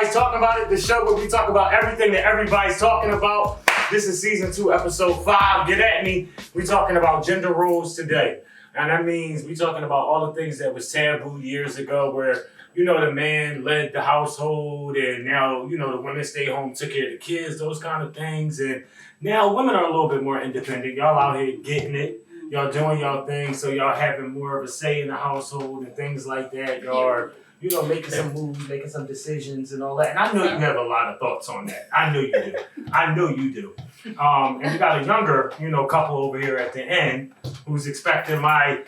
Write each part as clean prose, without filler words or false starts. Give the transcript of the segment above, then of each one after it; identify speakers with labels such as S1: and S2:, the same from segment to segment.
S1: Everybody's Talking About It, the show where we talk about everything that everybody's talking about. This is season 2, episode 5. Get at me. We talking about gender roles today. And that means we talking about all the things that was taboo years ago where, you know, the man led the household and now, you know, the women stay home, took care of the kids, those kind of things. And now women are a little bit more independent. Y'all out here getting it. Y'all doing y'all thing, so y'all having more of a say in the household and things like that. Y'all are, you know, making some moves, making some decisions and all that. And I know you have a lot of thoughts on that. I know you do. I know you do. And we got a younger, you know, couple over here at the end who's expecting my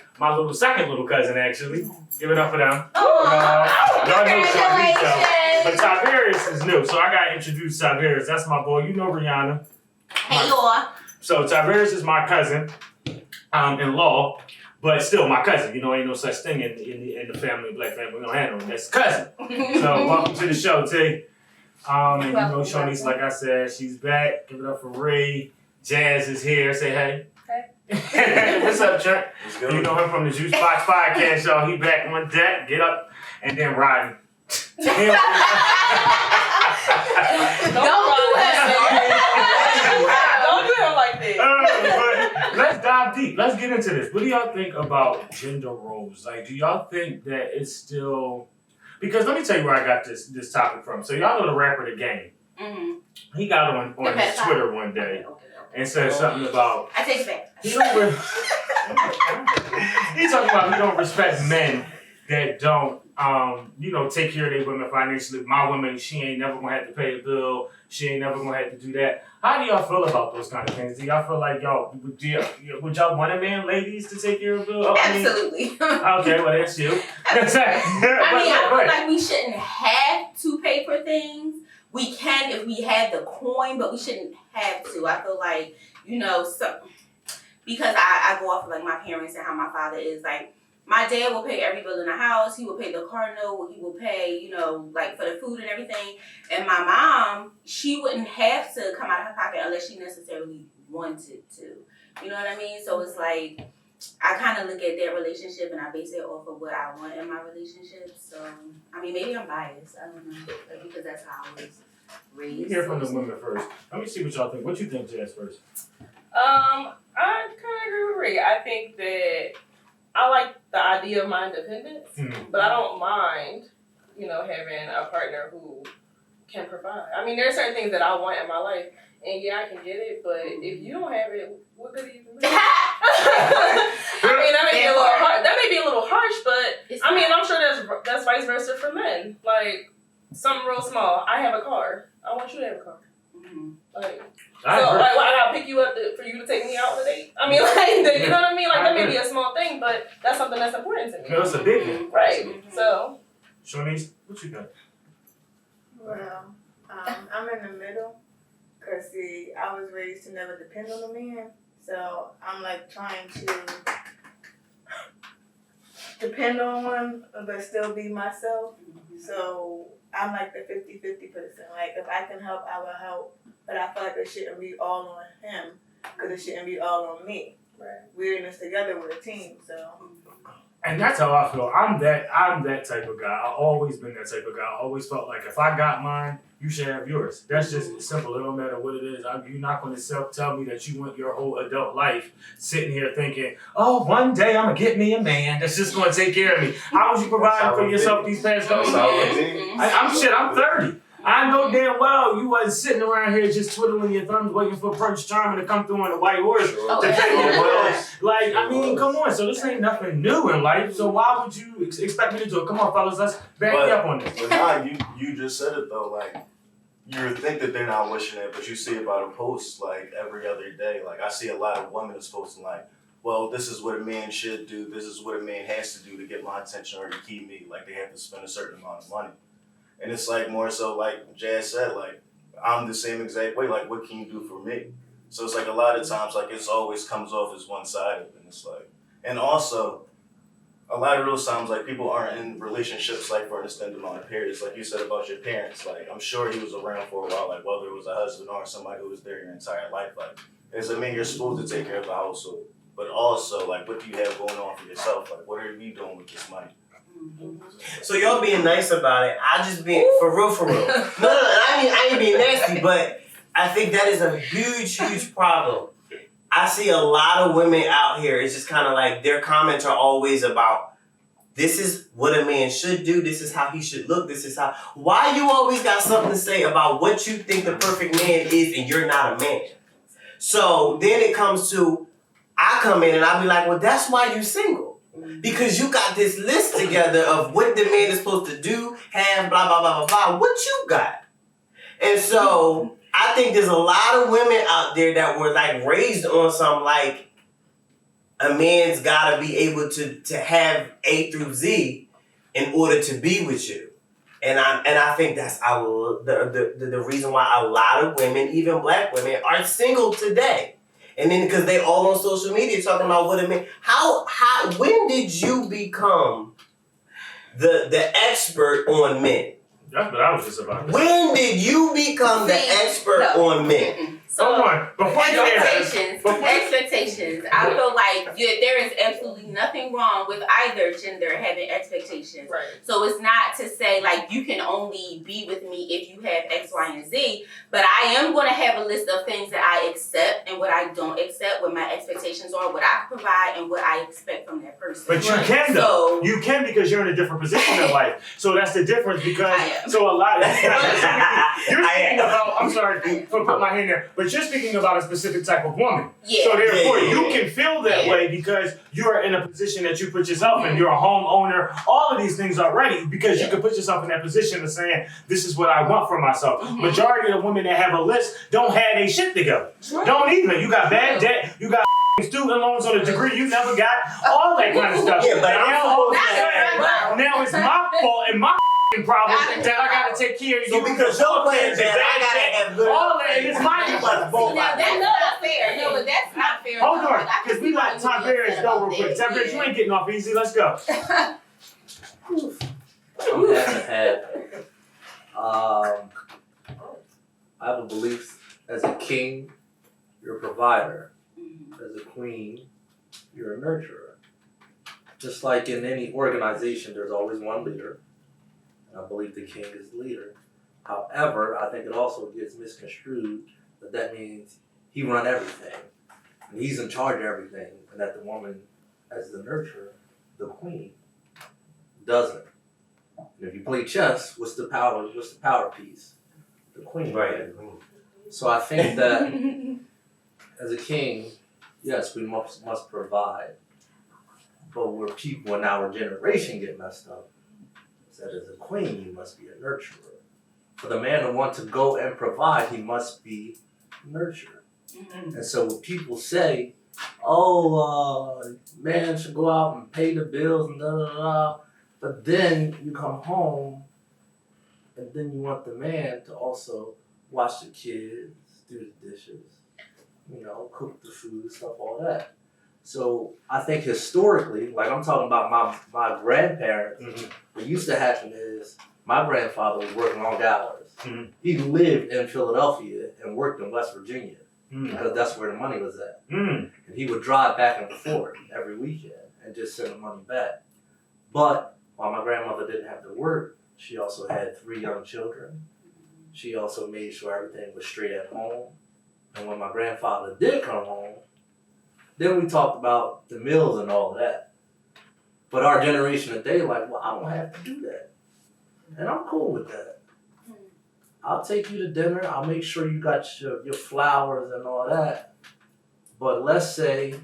S1: second little cousin, actually. Give it up for them. Y'all know Shanice, but Tiberius is new, so I got to introduce Tiberius. That's my boy. You know Rihanna.
S2: Hey, y'all.
S1: So Tiberius is my cousin in law, but still my cousin. You know, ain't no such thing in the family, black family. We don't have no. That's cousin. So welcome to the show, T. And you know, Shanice, like I said, she's back. Give it up for Ray. Jazz is here. Say hey. Hey. What's up, Trent? You know him from the Juice Box Podcast, y'all. He back on deck. Get up. And then Rodney. Don't do
S2: it like that.
S1: But let's dive deep. Let's get into this. What do y'all think about gender roles? Like, do y'all think that it's still... Because let me tell you where I got this topic from. So y'all know the rapper The Game. Mm-hmm. He got on his Twitter one day and said something about...
S2: I take it back.
S1: He talking about he don't respect men that don't, you know, take care of their women financially. My woman, she ain't never gonna have to pay a bill. She ain't never gonna have to do that. How do y'all feel about those kind of things? Do y'all feel like would y'all want a man, ladies, to take care of a bill?
S2: Absolutely.
S1: Okay, well that's you.
S2: I feel like we shouldn't have to pay for things. We can if we had the coin, but we shouldn't have to. I feel like, you know, because I go off of like my parents and how my father is. Like, my dad will pay every bill in the house. He will pay the car note. He will pay, you know, like for the food and everything. And my mom, she wouldn't have to come out of her pocket unless she necessarily wanted to. You know what I mean? So it's like, I kind of look at their relationship and I base it off of what I want in my relationship. So, I mean, maybe I'm biased. I don't know. Because that's how I was raised.
S1: You hear from the women first. Let me see what y'all think. What you think, Jazz, first?
S3: I kind of agree with Ray. I think that I like the idea of my independence, but I don't mind, you know, having a partner who can provide. I mean, there are certain things that I want in my life, and yeah, I can get it, but if you don't have it, what good are you for me? I mean, that may be a little harsh, but I mean, I'm sure that's vice versa for men. Like, something real small. I have a car. I want you to have a car. Like, I gotta pick you up for you to take me out on a date. I mean, like, you know what I mean? Like, that may be a small thing, but that's something that's important to me.
S1: No, it's a big thing.
S3: Right. So.
S1: Shanice, what you got?
S4: Well, I'm in the middle. Because, see, I was raised to never depend on a man. So I'm, like, trying to depend on one, but still be myself. So I'm, like, the 50-50 person. Like, if I can help, I will help. But I feel like it shouldn't be all on him, because it shouldn't be all on me. Right. We're in this together, we're a team, so.
S1: And that's how I feel. I'm that type of guy. I've always been that type of guy. I always felt like if I got mine, you should have yours. That's just simple. It don't matter what it is. You're not going to tell me that you want your whole adult life sitting here thinking, oh, one day I'm going to get me a man that's just going to take care of me. How was you providing for yourself these past couple years? I'm 30. I know damn well you wasn't sitting around here just twiddling your thumbs waiting for Prince Charming to come through on a white horse to pay your bills. Like, I mean, come on. So this ain't nothing new in life. So why would you expect me to do it? Come on, fellas. Let's back me up on this.
S5: But nah, you just said it, though. Like, you think that they're not wishing it, but you see about a post, like, every other day. Like, I see a lot of women is posting, like, well, this is what a man should do. This is what a man has to do to get my attention or to keep me. Like, they have to spend a certain amount of money. And it's like more so like Jazz said, like, I'm the same exact way. Like, what can you do for me? So it's like a lot of times, like, it's always comes off as one-sided. And it's like, and also, a lot of those times, like, people aren't in relationships, like, for an extended amount of periods. Like you said about your parents, like, I'm sure he was around for a while, like, whether it was a husband or somebody who was there your entire life. Like, does it mean you're supposed to take care of the household? But also, like, what do you have going on for yourself? Like, what are you doing with this money?
S6: So y'all being nice about it. I just being for real. No, I ain't being nasty, but I think that is a huge problem. I see a lot of women out here. It's just kind of like their comments are always about, this is what a man should do. This is how he should look. This is how. Why you always got something to say about what you think the perfect man is, and you're not a man? So then it comes to, I come in and I be like, well, that's why you single. Because you got this list together of what the man is supposed to do, have, blah, blah, blah, blah, blah. What you got? And so I think there's a lot of women out there that were like raised on some like, a man's gotta be able to have A through Z in order to be with you. And I think that's the reason why a lot of women, even black women, are single today. And then because they all on social media talking about what it means. When did you become the expert on men?
S1: That's what I was just about to say.
S6: When did you become the expert on men?
S1: Hold on.
S2: Expectations. I feel like there is absolutely nothing wrong with either gender having expectations.
S3: Right.
S2: So it's not to say like you can only be with me if you have X, Y, and Z. But I am going to have a list of things that I accept and what I don't accept, what my expectations are, what I can provide, and what I expect from that person.
S1: But you can though. You can because you're in a different position in life. So that's the difference because so a lot of you're speaking about, I'm sorry for putting my hand there, but you're speaking about a specific type of woman.
S2: Yeah.
S1: So therefore you can feel that way because you're in a position that you put yourself in. You're a homeowner, all of these things already because you can put yourself in that position of saying, this is what I want for myself. Majority of the women that have a list don't have their shit together. Don't even. You got bad debt, you got student loans on a degree you never got, all that kind of stuff.
S6: Yeah, but
S1: now it's my fault and my problem that I gotta take care of you.
S6: So because your plan bad, I gotta have good.
S1: All that is my fault.
S2: Now that's not fair. No, but that's not fair.
S1: Hold on, because we got Tiberius go real quick. Tiberius, you ain't getting off easy. Let's go.
S7: I'm ahead. I have a belief as a king, you're a provider. As a queen, you're a nurturer. Just like in any organization, there's always one leader. And I believe the king is the leader. However, I think it also gets misconstrued that means he run everything. And he's in charge of everything. And that the woman, as the nurturer, the queen, doesn't. And if you play chess, what's the power piece? The queen.
S6: Right.
S7: So I think that as a king, yes, we must provide. But where people in our generation get messed up is that as a queen, you must be a nurturer. For the man to want to go and provide, he must be nurtured. And so when people say, man should go out and pay the bills and da. But then you come home and then you want the man to also wash the kids, do the dishes, cook the food, stuff, all that. So I think historically, like I'm talking about my grandparents, what used to happen is my grandfather was working long hours. He lived in Philadelphia and worked in West Virginia because that's where the money was at. And he would drive back and forth every weekend and just send the money back. But while my grandmother didn't have to work, she also had 3 young children. She also made sure everything was straight at home. And when my grandfather did come home, then we talked about the meals and all of that. But our generation today, like, well, I don't have to do that. And I'm cool with that. I'll take you to dinner. I'll make sure you got your flowers and all that. But let's say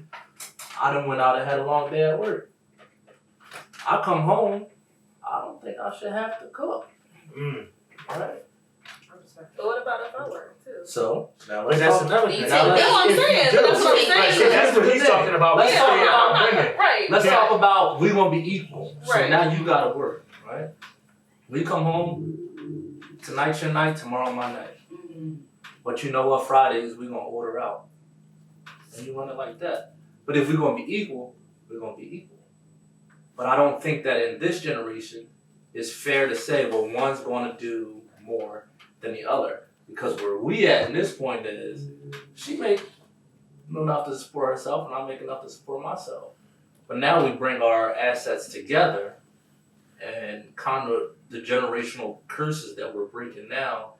S7: I done went out and had a long day at work. I come home, I don't think I should have to cook. Right?
S3: But what about if I work too?
S7: So now let's
S1: that's
S7: talk.
S1: another thing.
S3: That's what I'm saying. That's what I'm saying.
S1: That's what he's talking about.
S7: Let's talk about
S1: women.
S3: Right.
S7: Let's talk about we gonna be equal. So
S3: Right.
S7: now you gotta work, right? We come home, tonight's your night, tomorrow my night. But you know what, Fridays we gonna order out. And you run it like that. But if we're gonna be equal, we're gonna be equal. But I don't think that in this generation it's fair to say, well, one's gonna do more than the other. Because where we at in this point is, she make enough to support herself and I make enough to support myself. But now we bring our assets together and kind of the generational curses that we're breaking now.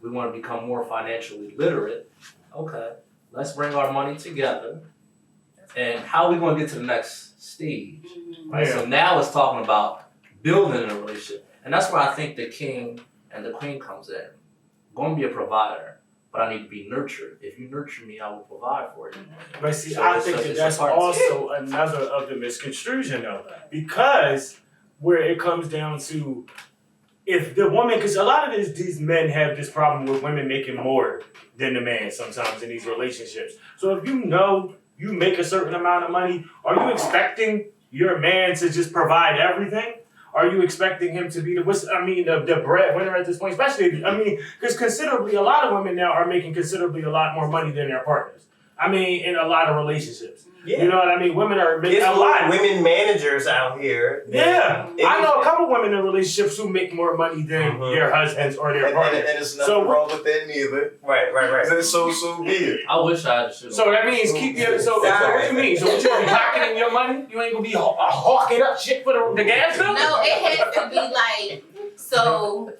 S7: We want to become more financially literate. Okay, let's bring our money together. And how are we going to get to the next stage? Right? So now it's talking about building a relationship. And that's where I think the king and the queen comes in. I'm going to be a provider, but I need to be nurtured. If you nurture me, I will provide for you.
S1: But see, I think that's also another of the misconstruction, though. Because where it comes down to, if the woman, because a lot of these men have this problem with women making more than the man sometimes in these relationships. So if you know you make a certain amount of money, are you expecting your man to just provide everything? Are you expecting him to be the breadwinner at this point? Especially, because considerably, a lot of women now are making considerably a lot more money than their partners. In a lot of relationships. Yeah. You know what I mean? Women are making a lot.
S6: Women managers out here.
S1: Yeah. I know a couple women in relationships who make more money than their husbands or their partners.
S5: And it's nothing wrong with that neither.
S6: Right.
S5: So be it.
S7: I wish I had shit.
S1: So that means keep your. So what you mean? So what, you gonna be pocketing your money? You ain't gonna be hawking up shit for the gas bill?
S2: No, it has to be like, so,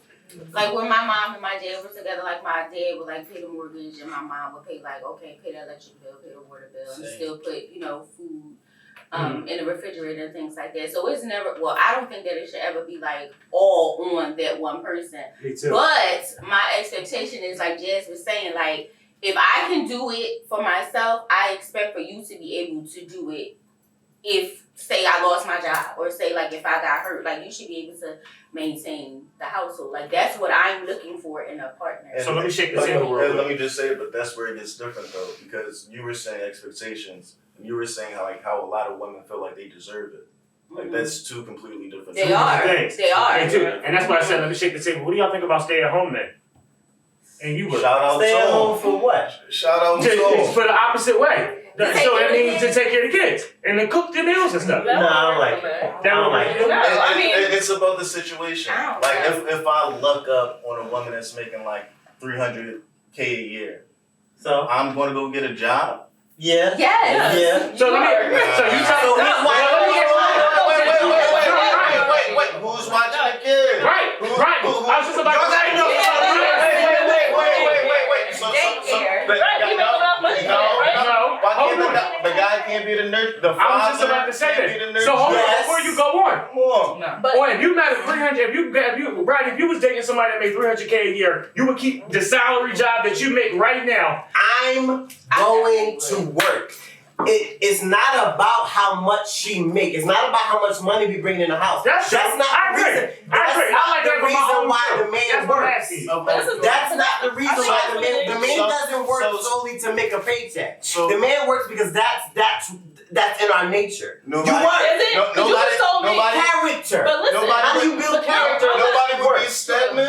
S2: like when my mom and my dad were together, like my dad would like pay the mortgage and my mom would pay pay the electric bill, pay the water bill, and still put, food in the refrigerator and things like that. So it's never, I don't think that it should ever be like all on that one person.
S1: Me too.
S2: But my expectation is, like Jazz was saying, like, if I can do it for myself, I expect for you to be able to do it. If, say, I lost my job, or say, like, if I got hurt, like, you should be able to maintain the household. Like, that's what I'm looking for in a partner.
S1: So let me shake the table.
S5: Let me just say, but that's where it gets different, though, because you were saying expectations, and you were saying how a lot of women feel like they deserve it. Like, that's two completely different
S2: things. They are.
S1: And that's why I said, let me shake the table. What do y'all think about stay at home then? And you were.
S5: Shout out
S6: stay at home for what?
S5: Shout out to
S1: for the opposite way. So that means to take care of the kids and to cook the meals and stuff.
S6: No, I don't like it.
S5: It's about the situation. Like if I look up on a woman that's making like $300K a year, so I'm gonna go get a job.
S2: Yeah.
S6: Yes.
S2: Yeah.
S1: So you tell
S5: Wait. Who's watching the kids?
S1: Right. I was just about to say.
S5: The guy can't be the nurse. The father
S1: I was just about to say that. So hold on before you go on. If you made $300, if you was dating somebody that made $300K a year, you would keep the salary job that you make right now.
S6: I'm going to work. It's not about how much she make. It's not about how much money we bring in the house. That's not the reason. That's not the reason why the man works. That's not the reason why the man doesn't work solely to make a paycheck. The man works because that's in our nature.
S3: Nobody,
S6: you work.
S3: nobody
S6: character.
S3: But listen,
S6: how do you build character?
S5: Nobody would be Stedman.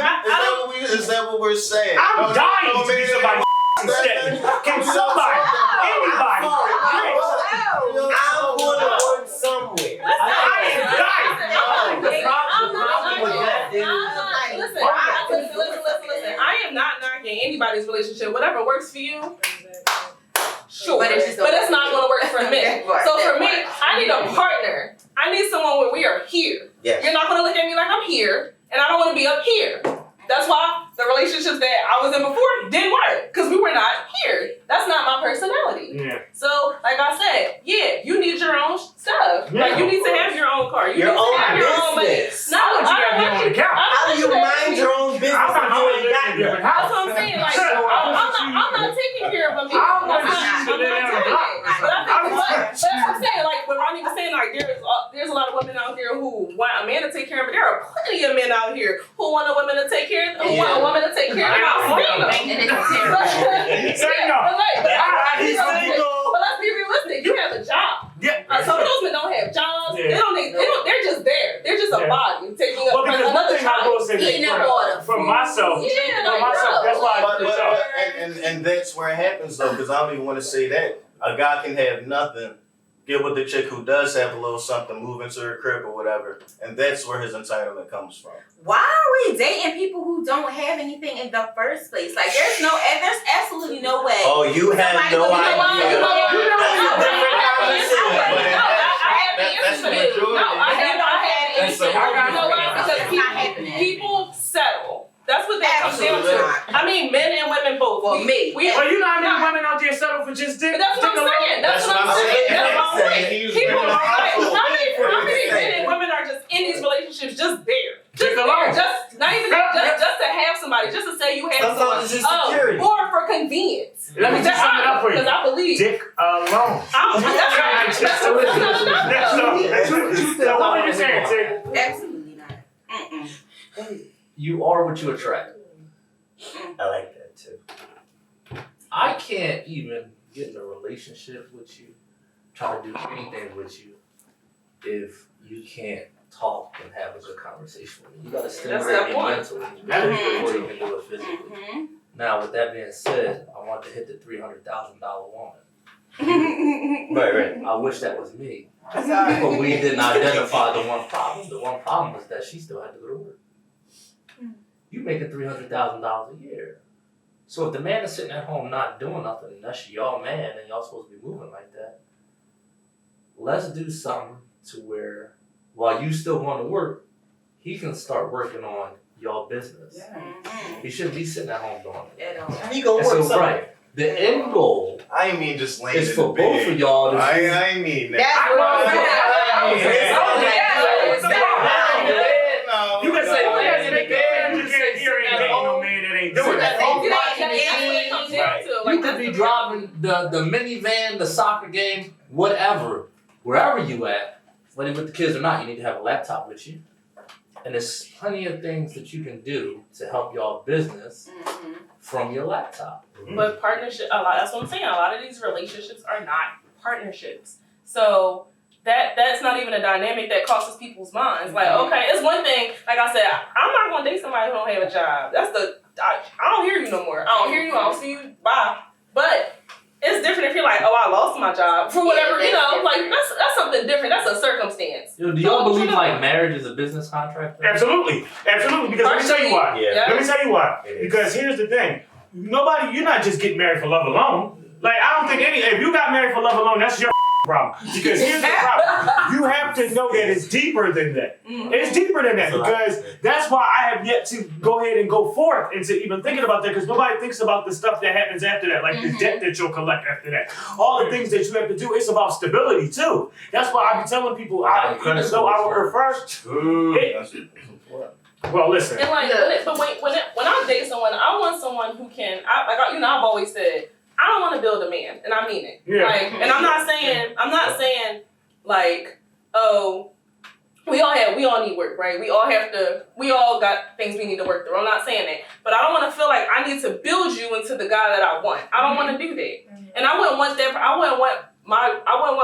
S5: Is that what we're saying?
S1: I'm dying to be somebody. Can somebody, anybody,
S6: I'm going to work somewhere.
S1: I am dying.
S3: Listen. I am not knocking anybody's relationship. Whatever works for you, sure. But it's not going to work for me. So for me, I need a partner. I need someone where we are here.
S6: Yes.
S3: You're not going to look at me like I'm here, and I don't want to be up here. That's why the relationships that I was in before didn't work, because we were not here. That's not my personality.
S1: Yeah.
S3: So, like I said, you need your own stuff.
S1: Yeah,
S3: like, you need to have your own car. You need to have your own money.
S6: business.
S3: No,
S1: you got your own account.
S6: How do you mind your own business if you ain't got none?
S3: That's what I'm saying. Like, I'm not taking care of them. I'm not doing it. But that's what I'm saying. Like, what Ronnie was saying, like, there's a lot of women out here who want a man to take care of them. But there are plenty of men out here who want a woman to take care of them. Who want a woman to take care of them. But let's be realistic. You have a job.
S1: Yeah.
S3: Some of those men don't have jobs.
S1: Yeah.
S3: They're just there. They're just a body taking up another child.
S1: For myself, that's why
S5: and that's where it happens though, because I don't even want to say that. A guy can have nothing, get with the chick who does have a little something, move into her crib or whatever, and that's where his entitlement comes from.
S2: Why are we dating people who don't have anything in the first place? Like, there's absolutely no way.
S6: Oh, you have no idea. That's a different conversation.
S3: I have the answer. No, I have the answer. You know what? mean men and women both.
S2: Well, me.
S1: Well, you know how many women out there settle for just dick?
S3: That's what I'm saying. That's what I'm saying. People are like, how many men and women are just in these relationships just there? Just there. Just not even just to have somebody, just to say you have someone. Or for convenience.
S1: Let me just sum it up for you.
S3: Because I believe
S1: dick alone. So what are you saying, Tig?
S2: Absolutely not.
S7: You are what you attract.
S6: I like that too.
S7: I can't even get in a relationship with you, try to do anything with you, if you can't talk and have a good conversation with me. You gotta stimulate me mentally before you can do it physically. Now, with that being said, I want to hit the $300,000 woman.
S6: Right.
S7: I wish that was me. But we didn't identify the one problem. The one problem was that she still had to go to work. You making $300,000 a year. So if the man is sitting at home not doing nothing, and that's y'all man, and y'all supposed to be moving like that, let's do something to where while you still going to work, he can start working on y'all business. He shouldn't be sitting at home doing it.
S6: He gonna work
S7: so, right. The end goal
S5: I ain't mean just laying
S7: is
S5: in
S7: for
S5: the
S7: both
S5: bed.
S7: of y'all to
S5: I ain't mean that.
S2: That's
S1: You can say, well, yes, they can. You can't hear it. Ain't no man that ain't doing that.
S7: You could be driving the minivan, the soccer game, whatever, wherever you at, whether with the kids or not, you need to have a laptop with you. And there's plenty of things that you can do to help y'all business from your laptop.
S3: But partnership, that's what I'm saying. A lot of these relationships are not partnerships. So that's not even a dynamic that crosses people's minds. Like, okay, it's one thing. Like I said, I'm not gonna date somebody who don't have a job. I don't hear you no more. I don't hear you. I don't see you. Bye. But it's different if you're like, oh, I lost my job for whatever, like that's something different. That's a circumstance.
S7: Do y'all believe like marriage is a business contract?
S1: Absolutely. Because let me tell you why. Let me tell you why. Because here's the thing. You're not just getting married for love alone. Like, I don't think if you got married for love alone, that's your problem. Because here's the problem. You have to know that it's deeper than that. It's deeper than that because that's why I have yet to go ahead and go forth into even thinking about that because nobody thinks about the stuff that happens after that, like the debt that you'll collect after that. All the things that you have to do, it's about stability too. That's why I be telling people, even though I would prefer well, listen.
S3: And like, when I date someone, I want someone who can. I've always said I don't want to build a man, and I mean it.
S1: Yeah.
S3: Like, and I'm not saying like, oh, we all need work, right? We all got things we need to work through. I'm not saying that, but I don't want to feel like I need to build you into the guy that I want. I don't want to do that, and I wouldn't want that. I wouldn't want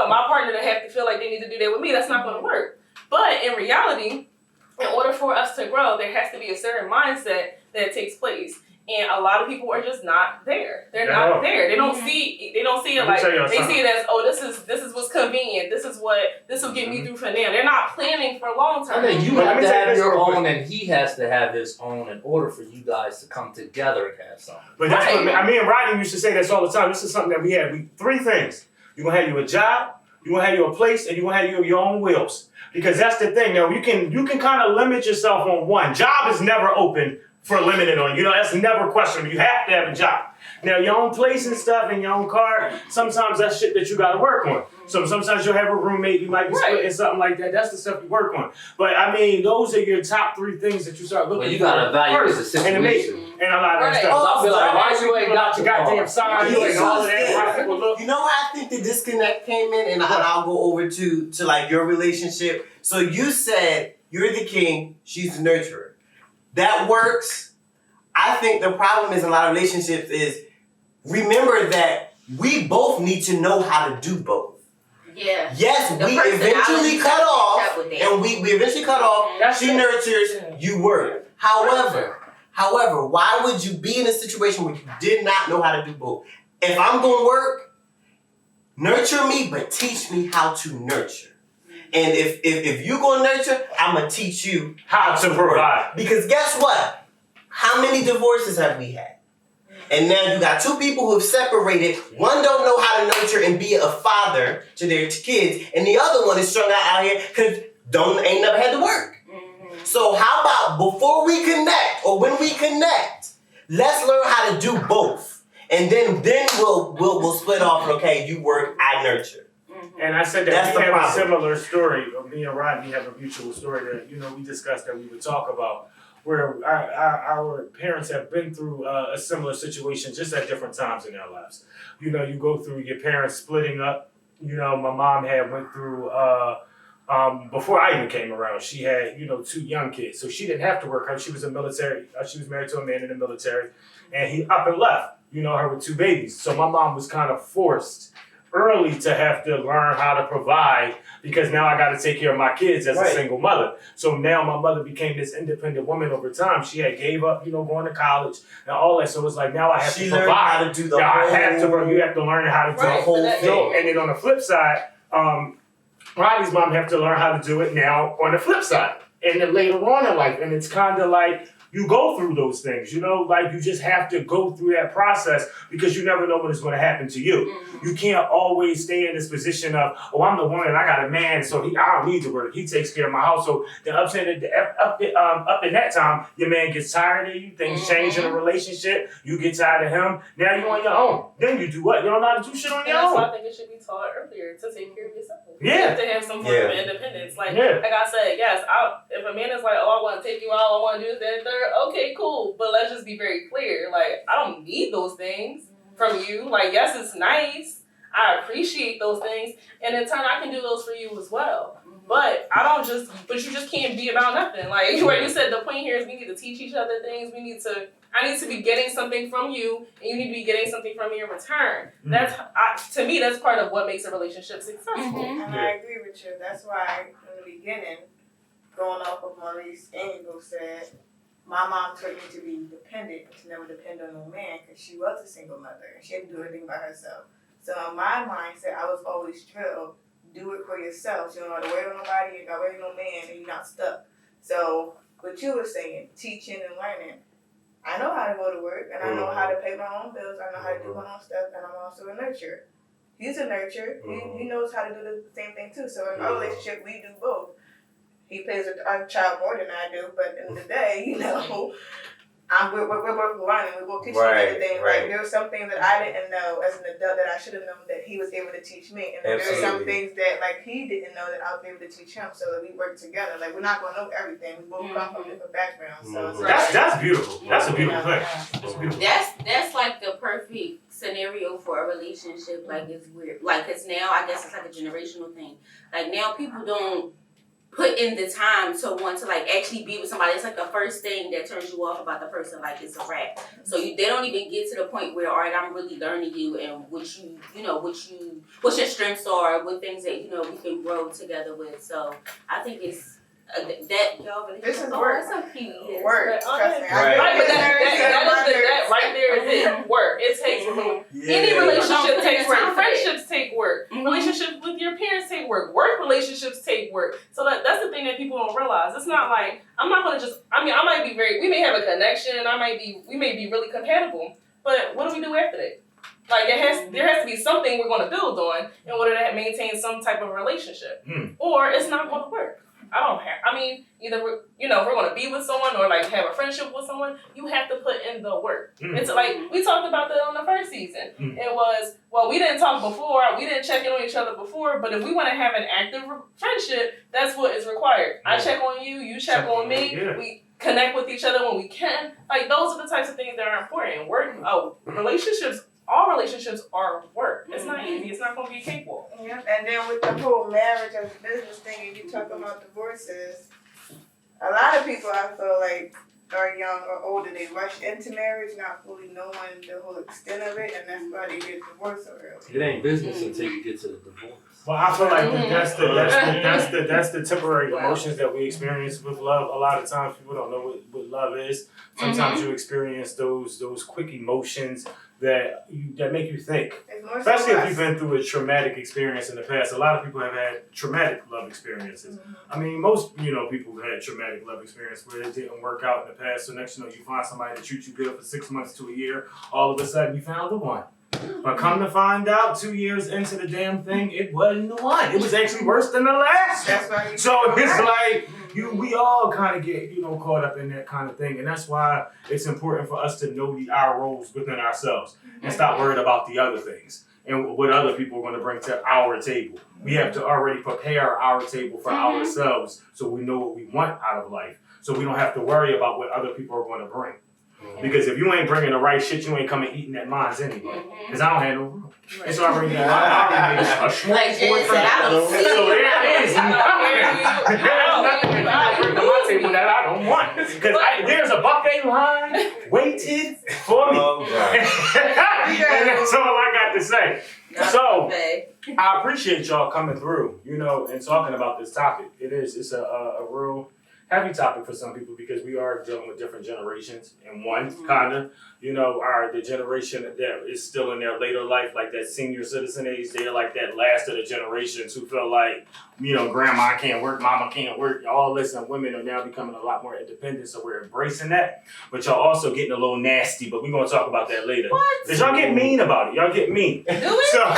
S3: my partner to have to feel like they need to do that with me. That's not going to work. But in reality, in order for us to grow, there has to be a certain mindset that takes place. And a lot of people are just not there. They're not there. They don't see it like they see it as, oh, this is what's convenient. This will get me through for now. They're not planning for long term.
S7: I mean, you have to have your own, and he has to have his own in order for you guys to come together and have something.
S1: But that's what me and Rodney used to say this all the time. This is something that we had. Three things. You're gonna have you a job, you're gonna have you a place, and you're gonna have you your own wheels. Because that's the thing. Now you can kind of limit yourself on one. Job is never open for limited on. That's never questionable. You have to have a job. Now your own place and stuff and your own car, sometimes that's shit that you gotta work on. So sometimes you'll have a roommate, you might be splitting something like that. That's the stuff you work on. But I mean, those are your top three things that you start looking for.
S7: Well, you gotta evaluate the situation.
S1: And a lot of that stuff.
S7: I'll be like, why you ain't got your
S1: goddamn sign and all of that?
S6: You know how I think the disconnect came in, and I'll go over to like your relationship. So you said you're the king, she's the nurturer. That works. I think the problem is in a lot of relationships is remember that we both need to know how to do both.
S2: Yeah.
S6: Yes, we eventually cut off, and we eventually cut off. She nurtures, you work. However, why would you be in a situation where you did not know how to do both? If I'm going to work, nurture me, but teach me how to nurture. And if you're going to nurture, I'm going to teach you
S1: how to provide.
S6: Because guess what? How many divorces have we had? And now you got two people who have separated. One don't know how to nurture and be a father to their kids, and the other one is strung out here because ain't never had to work. So how about before we connect or when we connect, Let's learn how to do both, and then we'll split off. Okay, you work, I nurture.
S1: And I said that
S6: That's
S1: we
S6: the
S1: have
S6: problem.
S1: a similar story. Me and Rodney have a mutual story that we discussed that we would talk about, where our parents have been through a similar situation just at different times in their lives. You go through your parents splitting up. My mom went through before I even came around. She had 2 young kids, so she didn't have to work. She was a military. She was married to a man in the military, and he up and left. Her with 2 babies. So my mom was kind of forced early to have to learn how to provide, because now I got to take care of my kids as a single mother. So now my mother became this independent woman over time. She had gave up, going to college and all that. So it's like now I have to provide.
S6: How to do the whole.
S1: You have to learn how to do
S6: the whole thing.
S1: And then on the flip side, Rodney's mom have to learn how to do it now on the flip side. And then later on in life, and it's kind of like you go through those things, like you just have to go through that process, because you never know when it's going to happen to you.
S2: Mm-hmm.
S1: You can't always stay in this position of, I'm the woman, I got a man, so I don't need to work. He takes care of my household. Then up in that time, your man gets tired of you, things change in a relationship, you get tired of him, now you're on your own. Then you do what? You don't know how to do shit on your own.
S3: That's why I think it should be taught earlier, to take care of yourself.
S1: Yeah.
S3: You have to have some form of independence. Like I said, yes, if a man is like, I want to take you out, I want to do this, that, and third, okay, cool. But let's just be very clear. Like, I don't need those things from you. Like, yes, it's nice. I appreciate those things. And in turn, I can do those for you as well. But you just can't be about nothing. Like, where you said the point here is we need to teach each other things. I need to be getting something from you, and you need to be getting something from me in return. To me, that's part of what makes a relationship successful.
S4: And I agree with you. That's why in the beginning, going off of Maurice Angel said, my mom taught me to be independent and to never depend on no man, because she was a single mother and she had to do everything by herself. So in my mindset, I was always drilled, do it for yourself. You don't have to wait on nobody, you got to wait on no man, and you're not stuck. So what you were saying, teaching and learning, I know how to go to work, and I know how to pay my own bills, I know how to do my own stuff, and I'm also a nurturer. He's a nurturer. He knows how to do the same thing too. So in our relationship, we do both. He plays with our child more than I do, but in the day, we're both learning. We both teach each other things. Like, there were some things that I didn't know as an adult that I should have known that he was able to teach me, and there were some things that he didn't know that I was able to teach him. So that we work together. Like, we're not going to know everything. We both come from different backgrounds. So
S1: that's beautiful. That's a beautiful thing.
S2: That's like the perfect scenario for a relationship. Like, it's weird. Like, because now I guess it's like a generational thing. Like, now people don't put in the time to want to actually be with somebody. It's like the first thing that turns you off about the person. Like, it's a wrap. So they don't even get to the point where, all right, I'm really learning you and what your strengths are, what things that we can grow together with. So I think it's that y'all really.
S4: This is
S2: work. That's a few years.
S4: Work. Trust me.
S3: That right there is it. Work. It takes any relationship takes work. Friendships take work. Relationships with your parents take work. Work relationships take work. So that's the thing that people don't realize. It's not like I'm not gonna just. I might be we may have a connection. We may be really compatible. But what do we do after that? Like, there has to be something we're going to build on in order to maintain some type of relationship, or it's not going to work. Either if we're going to be with someone or have a friendship with someone, you have to put in the work. It's like, we talked about that on the first season. It was, we didn't talk before, we didn't check in on each other before, but if we want to have an active friendship, that's what is required. I check on you, you check on me, we connect with each other when we can. Like, those are the types of things that are important. Relationships, all relationships are work. It's not easy. It's not going to be capable.
S4: Yeah. And then with the whole marriage as a business thing, and you talk about divorces, a lot of people I feel like are young or older, they rush into marriage not fully knowing the whole extent of it, and that's why they get divorced so early.
S7: It ain't business until you get to the divorce.
S1: Well, I feel like that's the temporary emotions that we experience with love. A lot of times people don't know what love is. Sometimes you experience those quick emotions that make you think. Especially if you've been through a traumatic experience in the past. A lot of people have had traumatic love experiences. I mean, most people have had traumatic love experience where it didn't work out in the past. So next you find somebody that treats you good for 6 months to a year. All of a sudden you found the one. But come to find out, 2 years into the damn thing, it wasn't the one. It was actually worse than the last.
S4: That's why
S1: So it's like, We all kind of get, caught up in that kind of thing. And that's why it's important for us to know our roles within ourselves and stop worrying about the other things and what other people are going to bring to our table. We have to already prepare our table for ourselves so we know what we want out of life. So we don't have to worry about what other people are going to bring. Because if you ain't bringing the right shit, you ain't coming eating at mine anyway. Because I don't have no room. It's already I already made a smorgasbord for you. So there it is. There's nothing that you bring to my table that I don't want. Because there's a buffet line waited for me. And that's all I got to say. So I appreciate y'all coming through, and talking about this topic. It's a real heavy topic for some people because we are dealing with different generations. And one kind of, the generation that is still in their later life, like that senior citizen age, they're like that last of the generations who feel like, grandma can't work, mama can't work. All this, and women are now becoming a lot more independent, so we're embracing that. But y'all also getting a little nasty, but we're going to talk about that later.
S2: What?
S1: Because y'all get mean about it. Y'all get mean.
S2: Do we?
S1: So, y'all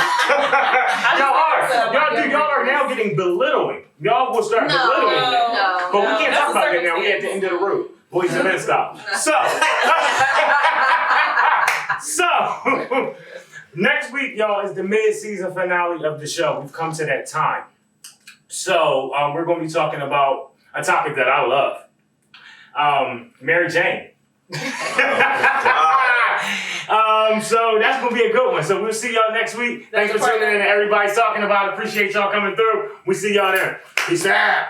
S1: are now getting belittling. Y'all will start belittling that.
S2: No.
S1: But we can't talk about that now. We're at the end of the road. Boys and men style. So, next week, y'all, is the mid-season finale of the show. We've come to that time. So, we're going to be talking about a topic that I love. Mar.Jayy. So that's going to be a good one. So we'll see y'all next week. Thanks for tuning in to Everybody's Talking About it. Appreciate y'all coming through. We see y'all there. Peace out.